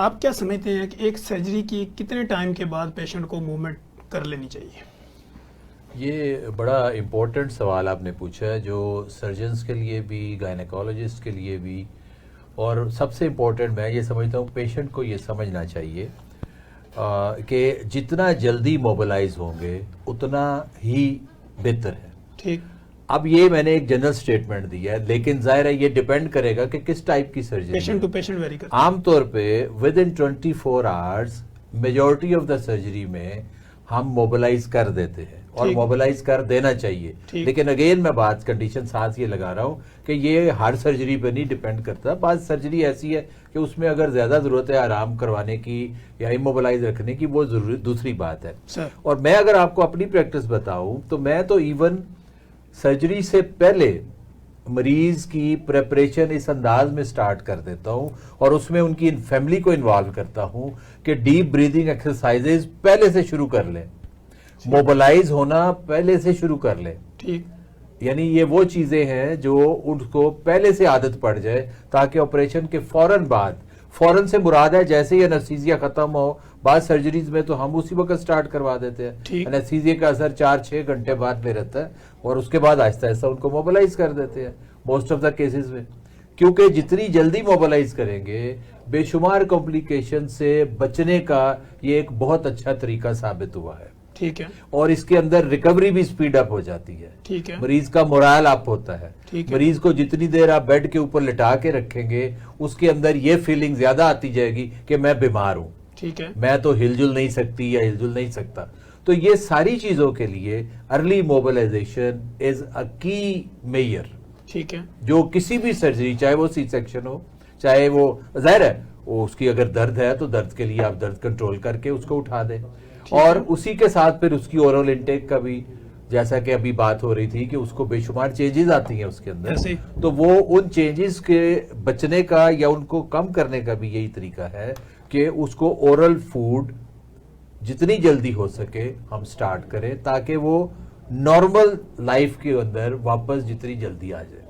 آپ کیا سمجھتے ہیں کہ ایک سرجری کی کتنے ٹائم کے بعد پیشنٹ کو موومنٹ کر لینی چاہیے؟ یہ بڑا امپورٹنٹ سوال آپ نے پوچھا ہے، جو سرجنز کے لیے بھی، گائنیکالوجسٹ کے لیے بھی، اور سب سے امپورٹنٹ میں یہ سمجھتا ہوں پیشنٹ کو یہ سمجھنا چاہیے کہ جتنا جلدی موبلائز ہوں گے اتنا ہی بہتر ہے. ٹھیک. اب یہ میں نے ایک جنرل سٹیٹمنٹ دی ہے، لیکن ظاہر ہے یہ ڈیپینڈ کرے گا کہ کس ٹائپ کی surgery. Patient to patient vary کرتا ہے. عام طور پہ within 24 hours majority of the surgery میں ہم موبلائز کر دیتے ہیں اور موبلائز کر دینا چاہیے. لیکن اگین میں بات کنڈیشن ساتھ یہ لگا رہا ہوں کہ یہ ہر سرجری پہ نہیں ڈیپینڈ کرتا. بعض سرجری ایسی ہے کہ اس میں اگر زیادہ ضرورت ہے آرام کروانے کی یا اموبلائز رکھنے کی، وہ دوسری بات ہے. اور میں اگر آپ کو اپنی پریکٹس بتاؤں تو میں تو ایون سرجری سے پہلے مریض کی پریپریشن اس انداز میں سٹارٹ کر دیتا ہوں اور اس میں ان کی فیملی کو انوالو کرتا ہوں کہ ڈیپ بریدنگ ایکسرسائزز پہلے سے شروع کر لیں، موبلائز ہونا پہلے سے شروع کر لیں. ٹھیک. یعنی یہ وہ چیزیں ہیں جو ان کو پہلے سے عادت پڑ جائے تاکہ آپریشن کے فوراً سے مراد ہے جیسے ہی انستھیزیا ختم ہو. بعض سرجریز میں تو ہم اسی وقت سٹارٹ کروا دیتے ہیں، انستھیزیا کا اثر 4-6 گھنٹے بعد میں رہتا ہے اور اس کے بعد آہستہ آہستہ ان کو موبلائز کر دیتے ہیں موسٹ آف دا کیسز میں. کیونکہ جتنی جلدی موبلائز کریں گے بے شمار کمپلیکیشن سے بچنے کا یہ ایک بہت اچھا طریقہ ثابت ہوا ہے. ٹھیک ہے. اور اس کے اندر ریکوری بھی سپیڈ اپ ہو جاتی ہے. ٹھیک ہے. مریض کا مورال اپ ہوتا ہے. مریض کو جتنی دیر آپ بیڈ کے اوپر لٹا کے رکھیں گے اس کے اندر یہ فیلنگ زیادہ آتی جائے گی کہ میں بیمار ہوں. ٹھیک ہے. میں تو ہل جل نہیں سکتی یا ہل جل نہیں سکتا. تو یہ ساری چیزوں کے لیے ارلی موبلائزیشن از اے کی میئر. ٹھیک ہے. جو کسی بھی سرجری، چاہے وہ سی سیکشن ہو، چاہے وہ ظاہر ہے اس کی اگر درد ہے تو درد کے لیے آپ درد کنٹرول کر کے اس کو اٹھا دیں. اور اسی کے ساتھ پھر اس کی اورل انٹیک کا بھی، جیسا کہ ابھی بات ہو رہی تھی کہ اس کو بے شمار چینجز آتی ہیں اس کے اندر، تو وہ ان چینجز کے بچنے کا یا ان کو کم کرنے کا بھی یہی طریقہ ہے کہ اس کو اورل فوڈ جتنی جلدی ہو سکے ہم سٹارٹ کریں تاکہ وہ نارمل لائف کے اندر واپس جتنی جلدی آ جائے.